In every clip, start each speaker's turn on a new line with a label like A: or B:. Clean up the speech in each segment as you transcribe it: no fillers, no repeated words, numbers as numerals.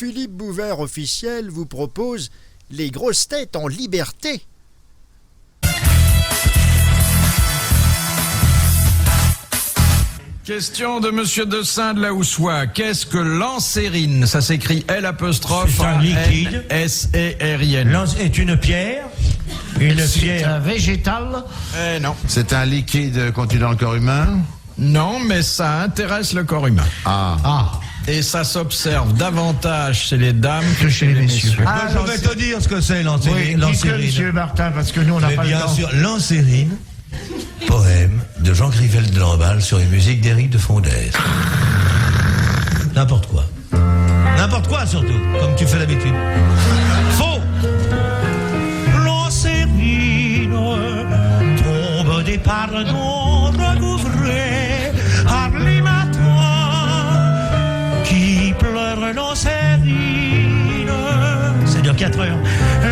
A: Philippe Bouvert officiel vous propose les grosses têtes en liberté.
B: Question de Monsieur Dessein de la Houssoie. Qu'est-ce que l'ancérine? Ça s'écrit L''.
C: C'est un liquide.
B: S-E-R-I-N.
C: Lance est une pierre. Une
D: C'est
C: pierre.
D: un végétal.
B: Non.
E: C'est un liquide contenu dans le corps humain?
B: Non, mais ça intéresse le corps humain.
D: Ah.
B: Et ça s'observe davantage chez les dames que chez les messieurs.
C: Moi, je vais te dire ce que c'est
D: Oui, dites-le,
C: l'ancérine.
D: monsieur Martin, parce que nous, on n'a
C: Mais
D: pas le
C: bien
D: temps.
C: sûr, l'ancérine, poème de Jean Grivel de Lamballe sur une musique d'Éric de Fondès. N'importe quoi. N'importe quoi surtout, comme tu fais d'habitude. Faux. L'ancérine tombe des pardons recouvrés par les matins qui pleurent l'ancérine. Ça dure 4 heures.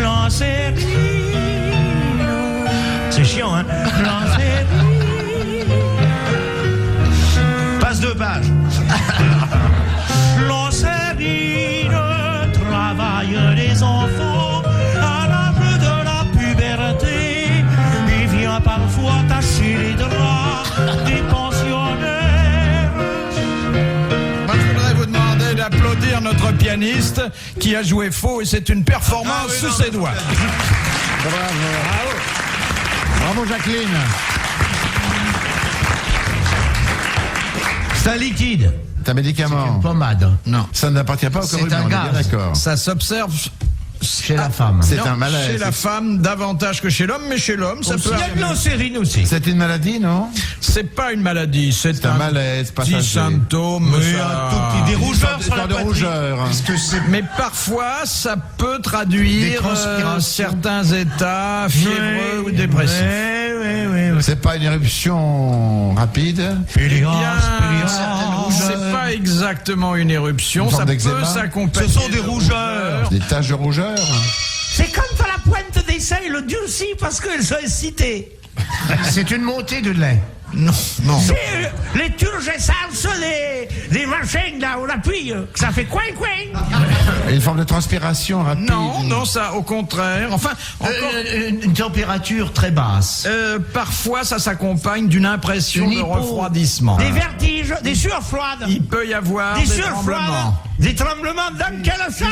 C: L'ancérine. C'est chiant, hein? Passe 2 pages. L'ancérine travaille les enfants à l'âge de la puberté. Il vient parfois tacher les draps des pensionnaires.
B: Moi, je voudrais vous demander d'applaudir notre pianiste qui a joué faux et c'est une performance sous ses doigts.
E: Bravo Jacqueline.
C: C'est un liquide.
E: C'est un médicament.
D: Une pommade.
B: Non.
E: Ça n'appartient pas au
D: C'est
E: corps humain,
D: un
E: on est bien
D: gaz.
E: d'accord.
B: Ça s'observe
D: Chez la femme.
E: C'est
B: non,
E: un malaise.
B: chez la femme davantage que chez l'homme, mais chez l'homme, ça peut
C: Il y a de
B: arriver.
C: l'ancérine aussi.
E: C'est une maladie, non?
B: C'est pas une maladie, c'est
E: un malaise
B: petit
E: passager.
B: symptôme.
C: Oui,
B: ça-
C: un tout petit, des rougeurs sur la
E: de
C: poitrine.
E: rougeur.
B: Mais parfois, ça peut traduire
D: Des transpirations.
B: certains états fiévreux ou dépressifs.
E: C'est pas une éruption rapide?
B: Eh bien, c'est pas exactement une éruption,
E: Une
B: ça
E: forme
B: peut
E: d'eczéma.
B: s'accompagner.
C: Ce sont des
B: de
C: rougeurs.
E: Des taches de rougeur?
C: C'est comme quand la pointe d'essai le durcit parce qu'elles sont excitées.
D: C'est une montée de lait.
B: Non, non.
C: C'est les turgescence, les machines là, on appuie, que ça fait coin.
E: Une forme de transpiration rapide?
B: Non, non, ça, au contraire. Enfin, encore,
D: Une température très basse.
B: parfois, ça s'accompagne d'une impression
D: Une
B: de
D: hypo.
B: refroidissement.
C: Des vertiges, des sueurs froides,
B: Il peut y avoir
C: des
B: des
C: sueurs froides,
B: tremblements.
C: des tremblements dans quel sens?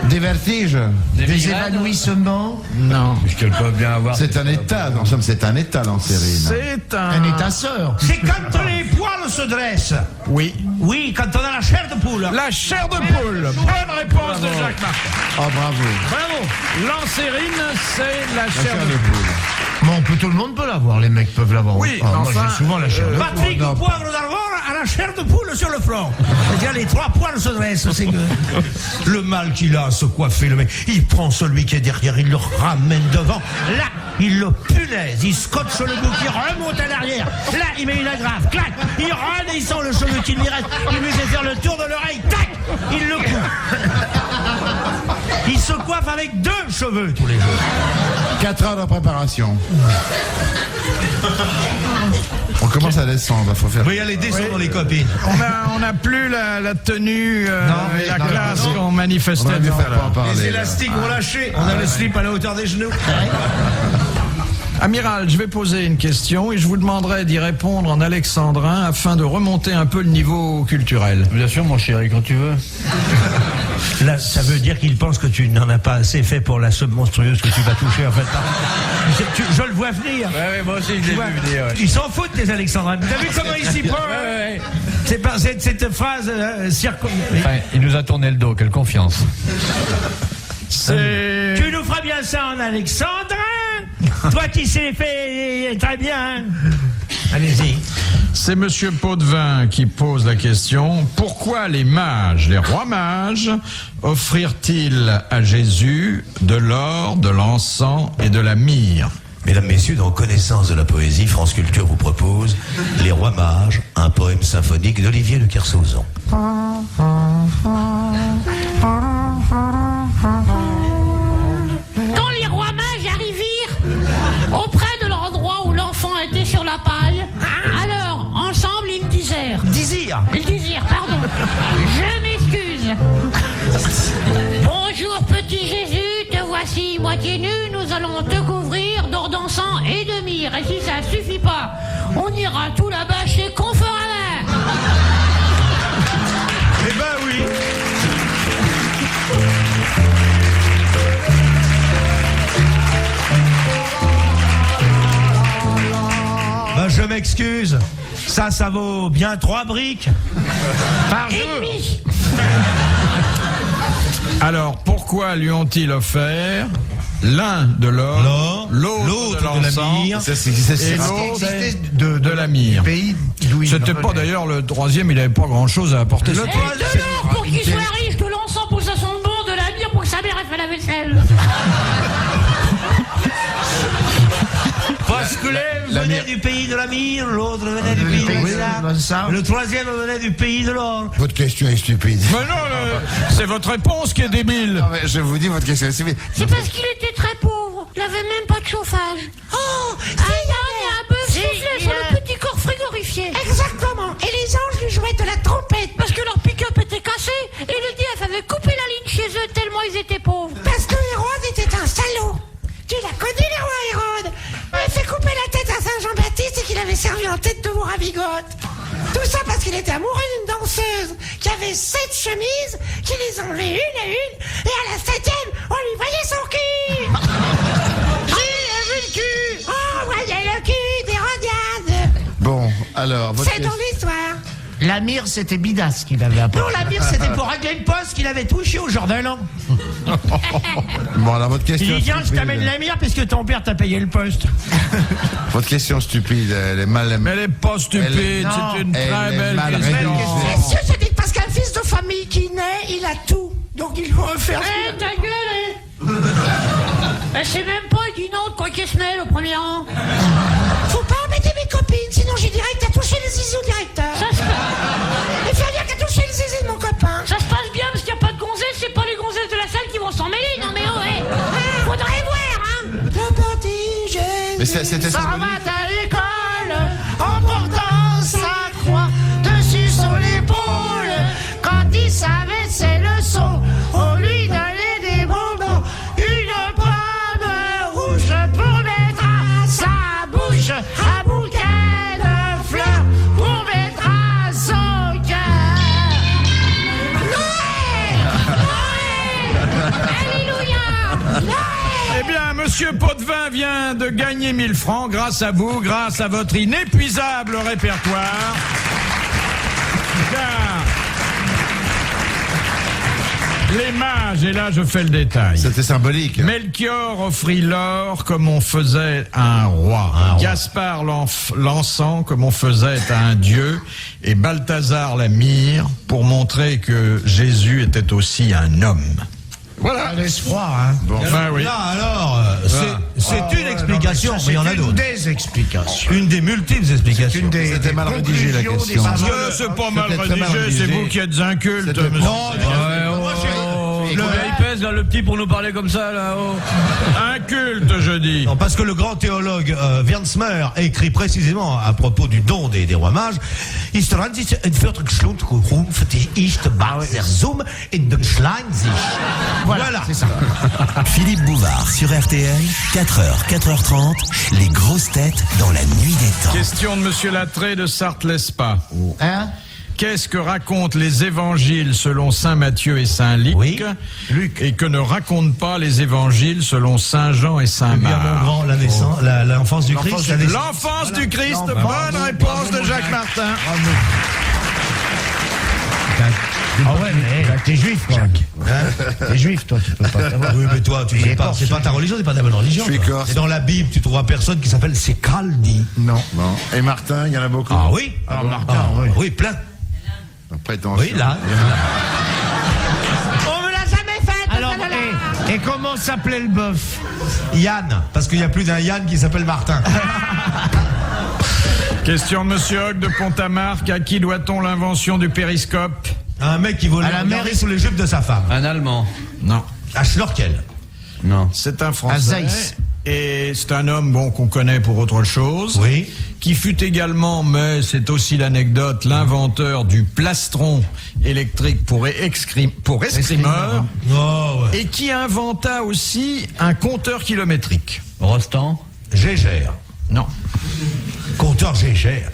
E: Des vertiges?
D: Des évanouissements.
B: Non.
C: Qu'elles peuvent bien avoir.
E: C'est un état, en somme, c'est un état, l'ancérine.
B: C'est
D: Un état-sœur.
C: C'est quand les poils se dressent.
B: Oui.
C: Oui, quand on a la chair de poule.
B: La chair de poule. Bonne réponse de Jacques Martin.
E: Oh, bravo.
B: Bravo. L'ancérine, c'est la chair
E: Chair
B: de
E: de
B: poule.
E: poule.
D: Bon, tout le monde peut l'avoir, les mecs peuvent l'avoir.
B: Oui,
D: Ah, moi
B: enfin,
D: j'ai souvent la chair. de
C: Patrick
E: non.
C: Poivre d'Arvor a la chair de poule sur le front. C'est-à-dire les 3 poils se dressent. C'est que... Le mal qu'il a à se coiffer, le mec. Il prend celui qui est derrière, il le ramène devant. Là, il le punaise. Il scotche le bout qui remonte à l'arrière. Là, il met une agrafe. Clac. Il râle et il sent le cheveu qui lui reste. Il lui fait faire le tour de l'oreille. Tac. Il le coupe. Il se coiffe avec 2 cheveux tous les jours.
E: 4 heures de préparation. On commence à descendre, il faut faire.
C: Oui, allez, descendons les copines.
B: On n'a plus la tenue et la
E: non,
B: classe
E: non.
B: qu'on
E: On
B: manifestait
E: va mieux
B: tout
E: faire
B: à
E: pas en
B: l'heure.
E: parler.
C: Les élastiques vont lâcher. On a le slip à la hauteur des genoux.
B: Amiral, je vais poser une question et je vous demanderai d'y répondre en alexandrin afin de remonter un peu le niveau culturel.
F: Bien sûr, mon chéri, quand tu veux.
C: Là, ça veut dire qu'il pense que tu n'en as pas assez fait pour la somme monstrueuse que tu vas toucher, en fait. Je le vois venir.
F: Ouais, moi aussi, je
C: Tu
F: l'ai
C: vois,
F: vu venir.
C: ils s'en foutent, les Alexandrins. Vous avez vu comment il s'y prend
F: Ouais.
C: C'est pas cette phrase
F: Enfin, il nous a tourné le dos, quelle confiance.
B: C'est...
C: Tu nous feras bien ça en alexandrin. Toi qui sais faire très bien. Allez-y.
B: C'est Monsieur Potvin qui pose la question. Pourquoi les mages, les rois mages, offrirent-ils à Jésus de l'or, de l'encens et de la myrrhe?
C: Mesdames, Messieurs, dans Connaissance de la poésie, France Culture vous propose Les Rois Mages, un poème symphonique d'Olivier de Kersauzon.
G: Quand les rois mages arrivirent auprès de l'endroit où l'enfant était sur la paille, alors, ensemble, ils disèrent,
C: Désir.
G: pardon, je m'excuse, vont te couvrir d'or d'encens et de myrrhe. Et si ça suffit pas, on ira tout là-bas chez Conforama.
C: Eh ben oui. Ben, je m'excuse. Ça vaut bien 3 briques.
D: Par
G: Et
D: jour.
G: demi.
B: Alors, pourquoi lui ont-ils offert l'un de l'or, l'autre de
C: la
B: l'encens
C: myrrhe.
B: et l'autre de la myrrhe?
D: Pays d'où il
B: C'était pas
D: venait.
B: d'ailleurs le troisième, il n'avait pas grand-chose à apporter.
C: Le
G: Et
C: troisième-
G: de l'or pour qu'il soit riche, de l'encens pour que ça sente bon, de la myrrhe pour que sa mère ait fait la vaisselle.
C: Parce que l'un venait du pays de la myrrhe, l'autre venait du pays de
D: de
C: l'encens. Le troisième venait du pays de l'or.
E: Votre question est stupide.
B: Mais non, c'est votre réponse qui est débile.
E: Non, mais je vous dis, votre question est stupide.
G: C'est parce qu'il était très pauvre. Il avait même pas de chauffage. Oh, Yann a un bœuf soufflé sur le petit corps frigorifié. Exactement. Et les anges lui jouaient de la trompette. Parce que leur pick-up était cassé et le diable avait coupé la ligne chez eux tellement ils étaient pauvres. Parce que Hérode était un salaud. Tu l'as connu, le roi Hérode. Il a fait couper la tête à Saint Jean-Baptiste et qu'il avait servi en tête de mour à bigote. Tout ça parce qu'il était amoureux d'une danseuse qui avait 7 chemises, qui les enlevait une à une, et à la 7e, on lui voyait son cul. J'ai vu le cul. On voyait le cul d'Hérodiade.
E: Bon, alors, votre
G: C'est dans l'histoire.
D: La myrrhe, c'était Bidas qui l'avait
C: Non,
D: apporté.
C: la myrrhe, c'était pour régler une poste qu'il avait touché au jour de l'an.
E: Bon, alors, votre question
C: Il dit, tiens, je
E: stupide.
C: t'amène la myrrhe puisque ton père t'a payé le poste.
E: Votre question stupide, elle est mal.
B: Mais elle est pas stupide,
E: Non,
B: c'est une
E: elle
B: très
E: est
B: belle
E: mal
B: question.
E: rédigée.
G: Messieurs, c'est dit parce qu'un fils de famille qui naît, il a tout. Donc il faut refaire. Eh, ta gueule, eh. C'est même pas dit non de quoi qu'il se met, le premier rang. Faut pas embêter mes copines, sinon j'ai direct à toucher les zizi au directeur. Il faut dire qu'à toucher les zizi de mon copain. Ça se passe bien parce qu'il n'y a pas de gonzesses, c'est pas les gonzesses de la salle qui vont s'en mêler. Non mais oh, ouais. Faudrait voir, hein. Le petit jeune.
E: Mais c'était
G: s'en
E: symbolique.
G: va à l'école en portant sa croix dessus sur l'épaule. Quand il savait ses leçons, on lui donnait des bonbons, une pomme rouge pour mettre à sa bouche, un bouquet de fleurs pour mettre à son cœur. Noël! Alléluia! Noël!
B: Eh bien, Monsieur Potvin vient de gagner 1000 francs grâce à vous, grâce à votre inépuisable répertoire. Car les mages, et là je fais le détail.
E: C'était symbolique.
B: Melchior offrit l'or comme on faisait à un roi. Gaspard l'encens comme on faisait à un dieu. Et Balthazar la myrrhe pour montrer que Jésus était aussi un homme. Voilà.
D: Laisse froid, hein.
E: Bon.
B: Ben oui.
C: Là, alors, c'est une explication, mais il y en a
D: C'est
C: d'autres.
D: une des explications.
C: Une des multiples explications.
D: Une des,
E: C'était
D: des
E: mal rédigé, la
D: conclusions
E: question.
D: des
B: Parce
D: savants.
B: que c'est pas mal
E: C'était très mal
B: rédigé, c'est
E: rédigé.
B: vous qui êtes inculte,
E: C'était-
B: monsieur.
C: Non,
F: Il pèse là, le petit pour nous parler comme ça là. Oh.
B: Inculte, je dis.
C: non, parce que le grand théologue Wierdsmer écrit précisément à propos du don des rois mages. Ist ranzig entführt geschlund gerumpft ist Barzum in den Schleim sich. Voilà, c'est ça.
H: Philippe Bouvard sur RTL, 4h, 4h30, les grosses têtes dans la nuit des temps.
B: Question de monsieur Lattré de Sarthe-Lespas.
D: Hein?
B: Qu'est-ce que racontent les évangiles selon saint Matthieu et saint Luc,
C: Oui.
B: et que ne racontent pas les évangiles selon saint Jean et saint
C: Bien, mon
B: Marc?
C: grand, la naissance, l'enfance du Christ. la naissance.
B: L'enfance du Christ, bonne réponse de Jacques Martin.
D: Ah ouais, mais t'es juif, toi. T'es juif, toi, tu peux pas savoir.
C: Oui, mais toi, tu
D: Il
C: sais
D: est
C: pas,
D: pas
C: c'est pas ta religion, c'est pas ta bonne religion.
E: Je suis
C: toi.
E: corse.
C: Et dans la Bible, tu trouveras personne qui s'appelle Secaldi.
E: Non. Et Martin, il y en a beaucoup.
C: Ah oui?
D: Ah, Martin,
C: Ah,
D: oui.
C: oui, plein.
E: Prétention.
C: Oui, là.
G: On me l'a jamais fait.
D: Alors, et comment s'appelait le bœuf?
C: Yann, parce qu'il n'y a plus d'un Yann qui s'appelle Martin.
B: Question de monsieur Hogg de Pont-à-Marc. À qui doit-on l'invention du périscope?
C: Un mec qui volait
D: À la
C: regarder
D: mairie.
C: sous les jupes de sa femme.
F: Un Allemand.
B: Non.
C: À Schnorkel.
F: Non.
B: C'est un Français.
D: Zeiss.
B: Et c'est un homme, bon, qu'on connaît pour autre chose.
C: Oui.
B: Qui fut également, mais c'est aussi l'anecdote, l'inventeur du plastron électrique pour escrimeur.
C: Oh, ouais.
B: Et qui inventa aussi un compteur kilométrique.
F: Rostand.
C: Gégère.
B: Non.
C: Compteur Gégère.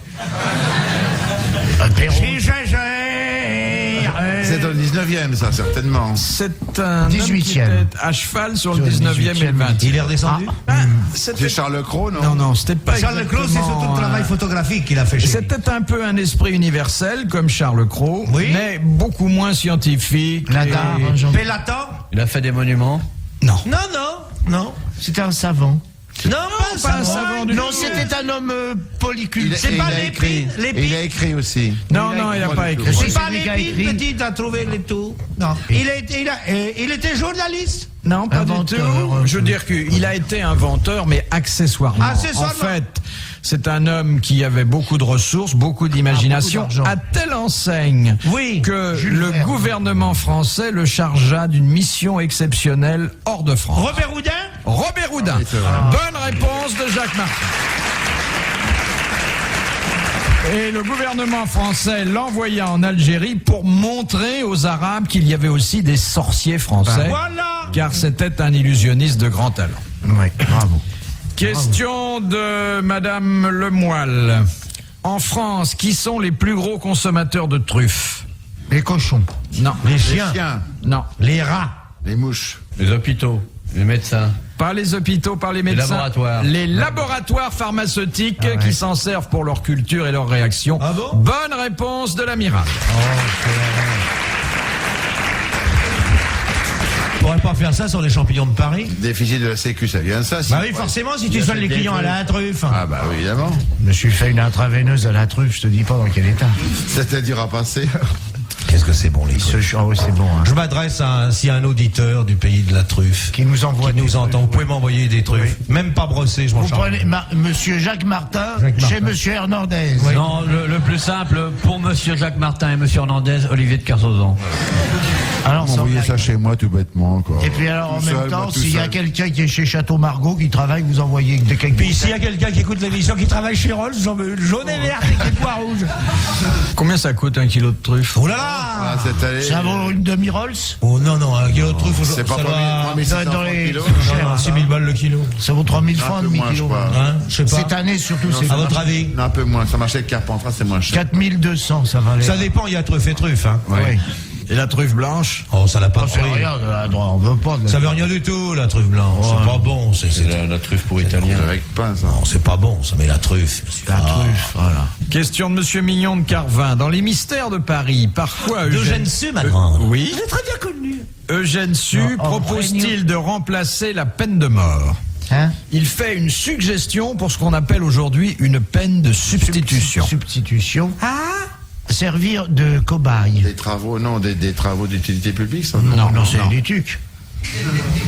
C: Gégère.
E: C'est dans le 19e, ça, certainement.
B: C'est un
D: 18e.
B: homme qui était à cheval sur le 19e et le 20e.
C: Il est redescendu.
E: C'est Charles Cros, non?
B: Non, c'était pas
C: Charles Cros, c'est surtout le travail photographique qu'il a fait chez lui.
B: C'était un peu un esprit universel, comme Charles Cros,
C: Oui.
B: mais beaucoup moins scientifique.
D: Nadar,
B: et-
D: Jean-
C: Pélatan.
F: Il a fait des monuments.
B: Non.
C: Non.
D: C'était un savant.
C: Non,
B: pas un savant du
D: Non,
B: tout.
D: c'était un homme polyculte.
C: C'est pas l'épine.
E: Et il a écrit aussi.
B: Non, il n'a pas écrit.
C: C'est pas
D: celui qui a
C: l'épine,
D: écrit.
C: petit, t'as trouvé les tout. Non. Il était journaliste.
B: Non, pas
D: Inventeur,
B: du tout. Je veux dire qu'il a été inventeur, mais accessoirement.
C: Accessoirement.
B: En fait, c'est un homme qui avait beaucoup de ressources, beaucoup d'imagination,
D: beaucoup d'argent.
B: à telle enseigne
C: Oui,
B: que
D: Jules
B: le
D: Verne.
B: gouvernement français le chargea d'une mission exceptionnelle hors de France.
C: Robert Houdin.
B: Robert Houdin.
E: oui, c'est vrai.
B: Bonne réponse de Jacques Martin. Et le gouvernement français l'envoya en Algérie pour montrer aux Arabes qu'il y avait aussi des sorciers français,
C: Voilà.
B: car c'était un illusionniste de grand talent.
D: Oui, bravo.
B: Question de Madame Lemoyle. En France, qui sont les plus gros consommateurs de truffes?
D: Les cochons.
B: Non,
C: Les
E: Les
C: chiens.
E: chiens,
B: non.
C: Les rats.
E: les mouches.
F: Les hôpitaux. Les médecins.
B: Pas les hôpitaux, pas les médecins.
F: laboratoires.
B: Les laboratoires pharmaceutiques qui s'en servent pour leur culture et leur réaction.
C: Ah bon?
B: Bonne réponse de l'amiral.
C: On pourrait pas faire ça sur les champignons de Paris.
E: Déficit de la Sécu, ça vient de ça.
C: Bah oui, forcément, si tu soignes les clients à la truffe.
E: Ah bah oui, évidemment.
D: Je me suis fait une intraveineuse à la truffe, je te dis pas dans quel état.
E: C'était dur à passer.
C: Qu'est-ce que c'est bon, les truffes.
D: Ah oui, c'est bon. Hein.
C: Je m'adresse à un auditeur du pays de la truffe.
D: Qui nous envoie
C: Qui nous
D: des
C: entend. Vous
D: truffes,
C: pouvez m'envoyer des truffes. Même pas brossées, je m'en
D: Vous
C: charge.
D: prenez Monsieur Jacques Martin
C: Jacques
D: chez
C: Martin.
D: Monsieur Hernandez.
F: Non, le plus simple, pour Monsieur Jacques Martin et Monsieur Hernandez, Olivier de Kersauzon.
D: Alors, sans
E: Envoyez
D: blague.
E: ça chez moi tout bêtement, quoi.
D: Et puis alors, en
E: Tout
D: même
E: seul,
D: temps,
E: moi, tout
D: s'il y a
E: seul.
D: quelqu'un qui est chez Château Margaux, qui travaille, vous envoyez des quelques
C: Puis s'il y a quelqu'un qui écoute l'émission qui travaille chez Rolls, j'en veux une jaune et verte et des pois rouges.
B: Combien ça coûte un kilo de truffes?
C: Oh là là.
E: Ah, cette année.
D: Ça vaut une demi-Rolls.
C: Oh non, non, un kilo de truffe,
E: C'est pas
C: ça
E: pour
C: va...
E: 3600
D: dans les-
E: kilos.
D: cher,
C: 6 000 balles le kilo.
D: Ça vaut 3000
E: Un
D: francs,
E: peu
D: demi
E: moins, je
D: kilo.
E: crois.
C: Hein, je sais pas.
D: Cette année, surtout, c'est
C: À votre avis?
E: Non, un peu moins. Ça marchait avec Carpentras, c'est moins cher.
D: 4200, ça va aller.
C: Ça dépend, il y a truffe et truffe. Hein.
D: Oui.
B: Et la truffe blanche?
C: Oh, ça n'a pas de
D: C'est
C: prix.
D: rien, on veut pas.
C: Ça veut rien du tout, la truffe blanche. C'est pas bon. C'est
F: La truffe pour Italien.
E: Avec pain, ça.
C: Non, c'est pas bon, ça met la truffe.
D: La truffe, voilà.
B: Question de Monsieur Mignon de Carvin. Dans les mystères de Paris, parfois
C: Eugène Sue, ma grande.
B: Oui.
C: J'ai très bien connu.
B: Eugène Sue
D: Oh,
B: propose-t-il de remplacer la peine de mort?
D: Hein?
B: Il fait une suggestion pour ce qu'on appelle aujourd'hui une peine de substitution.
D: Substitution. Servir de cobaye.
E: Des travaux, non, des travaux d'utilité publique, ça.
D: Non, c'est des tucs.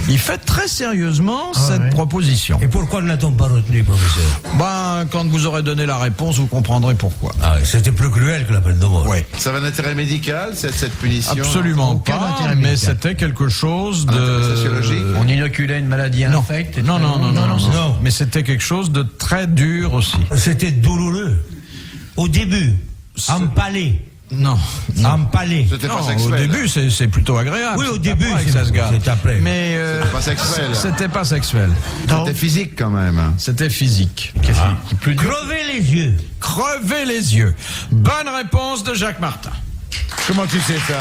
B: Il fait très sérieusement cette
D: ouais.
B: proposition.
C: Et pourquoi ne l'a-t-on pas retenu, professeur?
B: Ben, quand vous aurez donné la réponse, vous comprendrez pourquoi.
C: Ah, c'était plus cruel que la peine de mort.
B: Oui.
E: Ça va d'intérêt médical, cette punition?
B: Absolument
D: Aucun
B: pas,
D: intérêt
B: mais
D: médical.
B: c'était quelque chose
E: Un intérêt
B: de...
E: sociologique?
F: On inoculait une maladie
B: Non.
F: infecte.
B: Non,
C: non.
B: Mais c'était quelque chose de très dur aussi.
C: C'était douloureux. Au début, empalé.
B: Non.
C: Empalé.
E: C'était pas
B: Non, au
E: sexuel.
B: début, c'est plutôt agréable.
C: Oui, au
B: C'est
C: début,
B: après que
C: c'est-
B: ça se gâte.
C: c'est après.
B: Mais
E: pas sexuel.
B: C'était pas sexuel.
E: C'était physique, quand même.
B: C'était physique.
F: Plus dur.
C: Crever les yeux.
B: Crever les yeux. Bonne réponse de Jacques Martin.
E: Comment tu sais ça?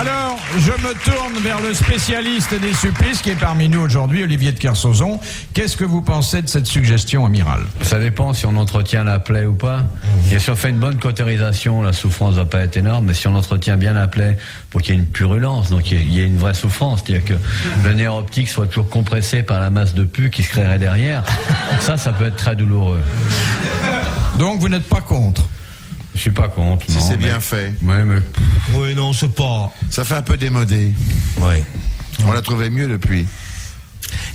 B: Alors, je me tourne vers le spécialiste des supplices qui est parmi nous aujourd'hui, Olivier de Kersauzon. Qu'est-ce que vous pensez de cette suggestion, amiral?
F: Ça dépend si on entretient la plaie ou pas. Et si on fait une bonne cautérisation, la souffrance va pas être énorme. Mais si on entretient bien la plaie pour qu'il y ait une purulence, donc il y ait une vraie souffrance, c'est-à-dire que le nerf optique soit toujours compressé par la masse de pus qui se créerait derrière, ça peut être très douloureux.
B: Donc, vous n'êtes pas contre?
F: Je suis pas contre.
E: Si
F: non,
E: c'est
F: mais-
E: bien fait.
F: Ouais, mais
C: Oui, non, c'est pas.
E: Ça fait un peu démodé.
C: Oui.
E: On l'a trouvé mieux depuis.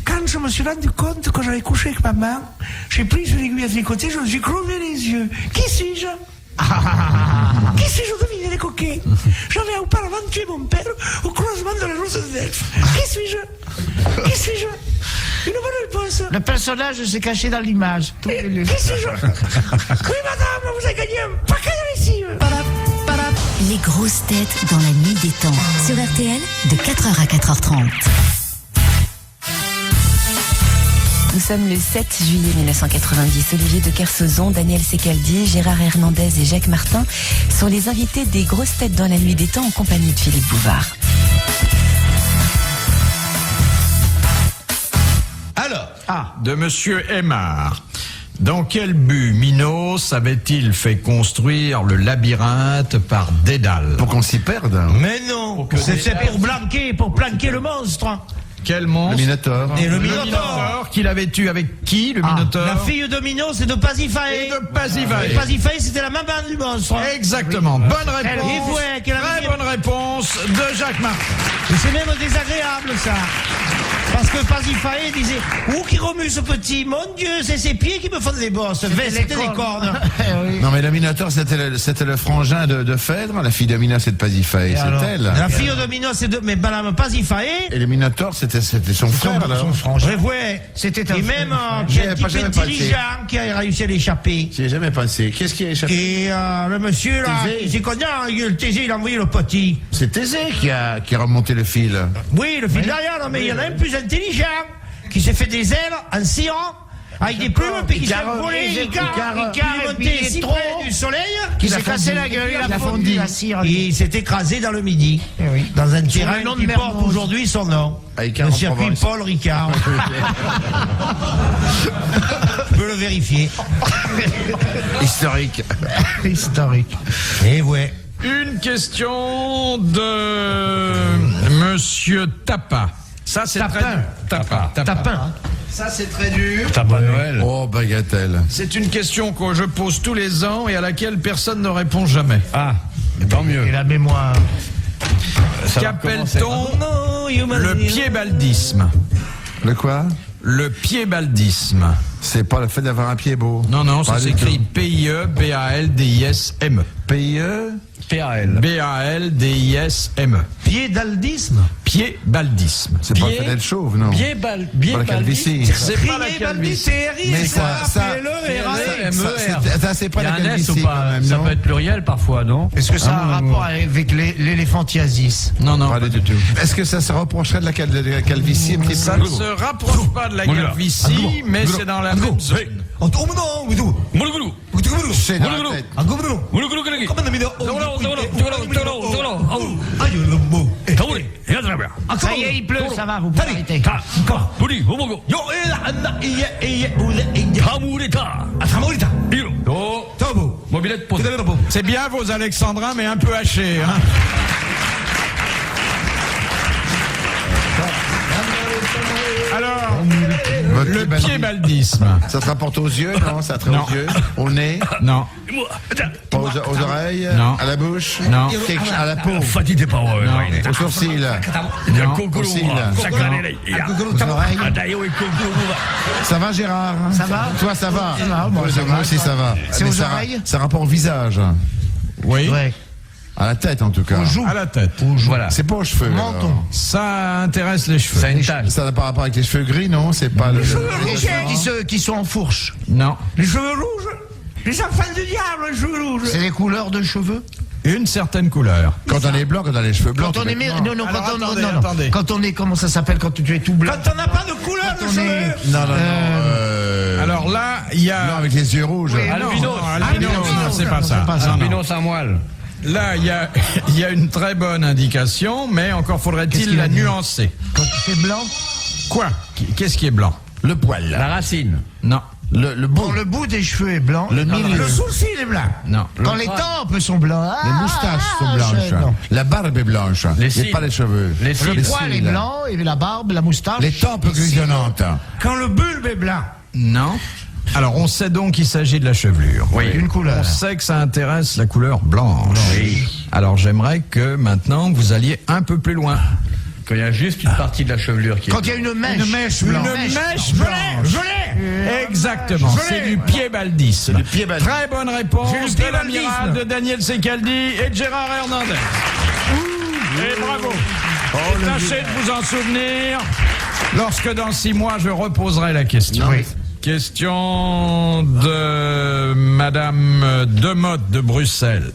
I: Quand je me suis rendu compte que j'avais couché avec maman, j'ai pris sur l'aiguille à tricoter, je me suis crevé les yeux. Qui suis-je? Qui suis-je devinez les coquets? J'avais auparavant tué mon père au croisement de la rose d'Elfe. Qui suis-je? Qui suis-je? Une bonne réponse.
D: Le personnage s'est caché dans l'image.
I: Qui suis-je? Oui, madame, vous avez gagné un paquet de lessive.
J: Les grosses têtes dans la nuit des temps. Sur RTL, de 4h à 4h30. Nous sommes le 7 juillet 1990. Olivier de Kersauzon, Daniel Secaldi, Gérard Hernandez et Jacques Martin sont les invités des grosses têtes dans la nuit des temps en compagnie de Philippe Bouvard.
B: Alors, de Monsieur Aymar. Dans quel but Minos avait-il fait construire le labyrinthe par Dédale?
E: Pour qu'on s'y perde.
C: Mais non, c'était pour planquer le monstre.
B: Quel monstre?
E: Le Minotaure.
C: Et le Minotaure.
B: Qu'il avait tué avec qui, le Minotaure?
C: La fille de Minos et de Pasiphae.
B: Et de Pasiphae.
C: Et Pasiphae, c'était la maman du monstre.
B: Exactement. Bonne réponse.
C: Très
B: bonne réponse de Jacques Martin.
C: Et c'est même désagréable, ça. Parce que Pasiphae disait, où qui remue ce petit? Mon Dieu, c'est ses pieds qui me font des bosses. C'était des cornes.
E: Non, mais le Minotaure, c'était le frangin de Phèdre, la fille de Minos et de Pasiphae, c'est elle.
C: La fille de Minos et de... Mais madame Pasiphae...
E: Et le Minotaure, c'était son frère, alors.
C: Son frangin. C'était un... Et même qui est un type intelligent qui a réussi à l'échapper.
E: J'y ai jamais pensé. Qu'est-ce qui a échappé?
C: Et le monsieur, là, c'est connu, le Thésée, il a envoyé le petit.
E: C'est Thésée qui a remonté le fil.
C: Oui, le fil derrière, non, mais il y en a un plus intelligent, qui s'est fait des ailes en cire, avec des plumes, puis qui s'est volé, il est monté si près du soleil,
I: qui s'est cassé la gueule, il a fondu la cire.
C: Il s'est écrasé dans le Midi, dans un terrain qui porte aujourd'hui son nom, le circuit Paul Ricard. Je peux le vérifier.
E: Historique.
C: Et ouais.
B: Une question de Monsieur Tapin. Ça, c'est très dur. Tapin. Ça, c'est très dur.
F: Tapin Noël.
E: Oh, bagatelle.
B: C'est une question que je pose tous les ans et à laquelle personne ne répond jamais.
F: Ah, tant mieux.
I: Et la mémoire.
B: Qu'appelle-t-on le piébaldisme?
E: Le quoi?
B: Le piébaldisme.
E: C'est pas le fait d'avoir un pied beau.
B: Non, ça s'écrit P-I-E-B-A-L-D-I-S-M-E.
E: P-I-E?
F: P-A-L.
B: B-A-L-D-I-S-M-E.
C: Piébaldisme.
B: Piébaldisme.
E: C'est pas le fait d'être chauve, non? Pas la calvitie.
B: C'est pas la calvitie.
E: Mais ça, c'est pas la calvitie quand même,
F: ça
E: non?
F: peut être pluriel parfois, non?
I: Est-ce que ça a un rapport avec l'éléphantiasis?
B: Non.
E: Pas du tout. Est-ce que ça se rapprocherait de la calvitie un petit peu?
B: Ça ne se rapproche pas de la calvitie, mais c'est dans la même zone.
E: C'est dans la tête.
I: Ça y est, il pleut, ça va, vous pouvez arrêter.
B: C'est bien vos alexandrins, mais un peu hachés. Hein. Alors, le piébaldisme.
E: Ça se rapporte aux yeux, non? Ça traite aux yeux? Au nez?
B: Non.
E: Pas aux oreilles?
B: Non.
E: À la bouche?
B: Non.
E: À la peau? Aux sourcils?
B: Non.
E: Aux cils? Aux oreilles? Ça va, Gérard?
I: Ça va?
E: Toi, ça va?
I: Moi
E: aussi, ça va.
I: C'est
E: Mais
I: aux
E: ça
I: oreilles?
E: Ça rapporte au visage.
B: Oui.
I: Ouais.
E: À la tête, en tout cas.
B: À la tête.
F: Voilà.
E: C'est pas aux cheveux.
I: Menton.
E: alors.
B: Ça intéresse les cheveux.
F: Ça a une tache.
E: Ça n'a pas rapport avec les cheveux gris, non? C'est pas le...
I: Les cheveux qui sont en fourche.
B: Non.
C: Les cheveux rouges. Les enfants du diable, les cheveux rouges.
I: C'est les couleurs de cheveux?
B: Une certaine couleur.
E: Quand on est blanc, quand on a les cheveux blancs.
I: Quand on est... Non,
B: Alors,
I: quand on...
B: attendez,
I: Non.
B: attendez.
I: Quand on est... Comment ça s'appelle quand tu es tout blanc?
C: Quand on n'a pas de couleur de cheveux.
E: Non.
B: Alors là, il y a...
E: Non, avec les yeux rouges.
B: Albinos, non, c'est pas ça. Non, non.
F: Albinos à moelle.
B: Là, il y a une très bonne indication, mais encore faudrait-il la nuancer.
I: Quand tu fais blanc?
B: Quoi? Qu'est-ce qui est blanc?
E: Le poil.
F: La racine.
B: Non.
E: Le bout.
I: Quand le bout des cheveux est blanc.
E: Le milieu.
C: Le sourcil est blanc.
B: Non.
I: Quand les tempes sont blancs.
E: Les moustaches sont blanches.
I: non.
E: La barbe est blanche.
F: Les
E: Et
F: cils.
E: pas les cheveux.
F: Les
I: Le
F: cils.
I: poil est blanc et la barbe, la moustache.
E: Les tempes grisonnantes.
C: Quand le bulbe est blanc.
B: Non. Alors, on sait donc qu'il s'agit de la chevelure.
F: Oui.
I: Une couleur.
B: On sait que ça intéresse la couleur blanche.
F: Oui.
B: Alors, j'aimerais que maintenant, vous alliez un peu plus loin.
F: Quand il y a juste une partie de la chevelure qui est...
I: Quand il y a une mèche.
C: Une mèche blanche.
B: Une mèche blanche.
C: Je l'ai.
B: Exactement. C'est du piébaldisme.
E: du piébaldisme.
B: Très bonne réponse
C: C'est du
B: de
C: piébaldisme.
B: l'amiral de Daniel Secaldi et de Gérard Hernandez. Et bravo. Tâchez de vous en souvenir lorsque dans 6 mois je reposerai la question.
I: Oui.
B: Question de Madame Demotte de Bruxelles.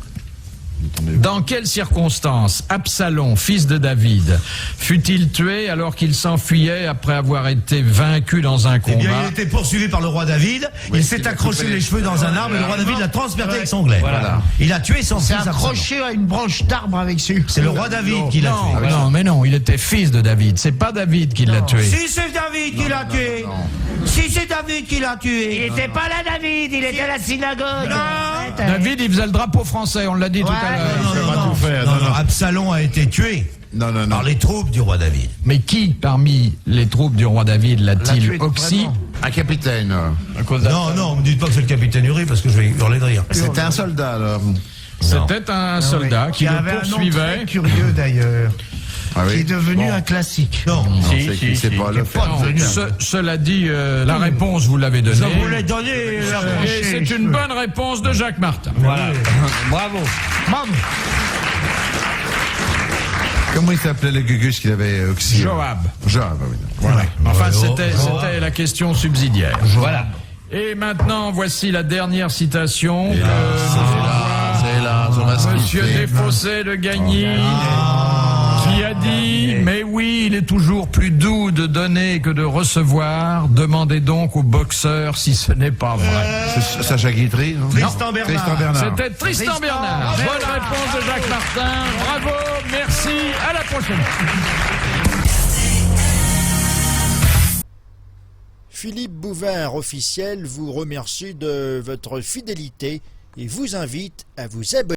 E: Attendez.
B: Dans quelles circonstances Absalom, fils de David, fut-il tué alors qu'il s'enfuyait après avoir été vaincu dans un
C: Eh
B: combat?
C: bien, il était poursuivi par le roi David.
E: Oui,
C: il s'est
E: il a
C: accroché
E: coupé
C: les
E: les
C: cheveux dans un arbre et le roi David l'a transpercé avec son glaive.
E: Voilà.
C: Il a tué son fils.
D: C'est
C: Absalom.
D: accroché à une branche d'arbre avec ses...
C: C'est le roi David qui l'a
B: Non,
C: tué.
B: non, mais non, il était fils de David. C'est pas David qui l'a tué.
C: Si c'est David qui l'a tué. Si c'est David qui l'a tué.
I: Il était pas là, David, il était à la synagogue.
B: David, il faisait le drapeau français, on l'a dit tout à l'heure.
C: Non, Absalom a été tué
E: Non, non, non.
C: par les troupes du roi David.
B: Mais qui, parmi les troupes du roi David,
D: L'a
B: l'a-t-il
D: tué
B: oxy?
D: vraiment.
E: Un capitaine.
C: Non, me dites pas que c'est le capitaine Uri parce que je vais hurler de rire.
E: C'était un soldat, alors.
B: C'était un soldat qui le
D: avait un nom
B: poursuivait.
D: très curieux d'ailleurs,
E: Ah
D: qui est
E: oui.
D: devenu un classique.
C: Non.
E: Non, c'est pas le faire.
B: Non, cela dit, la réponse, vous l'avez donnée.
C: Je vous l'ai donné.
B: Et c'est une bonne réponse de Jacques Martin.
F: Voilà. Bravo.
E: Comment il s'appelait le gugus qu'il avait oxy?
B: Joab.
E: Joab, oui.
B: Voilà. Enfin,
C: Ouais,
B: c'était la question subsidiaire.
F: Voilà.
B: Et maintenant, voici la dernière citation.
E: C'est là, on va se
B: Monsieur
E: quitter.
B: Desfossés de Gagny, qui a dit « Mais oui, il est toujours plus doux de donner que de recevoir. Demandez donc au boxeur si ce n'est pas vrai.
E: C'est Sacha Guitry, non?
C: Tristan Bernard.
E: Tristan Bernard.
B: C'était Tristan Bernard. Bonne réponse de Jacques Martin. Bravo, merci, à la prochaine.
A: Philippe Bouvard, officiel, vous remercie de votre fidélité et vous invite à vous abonner.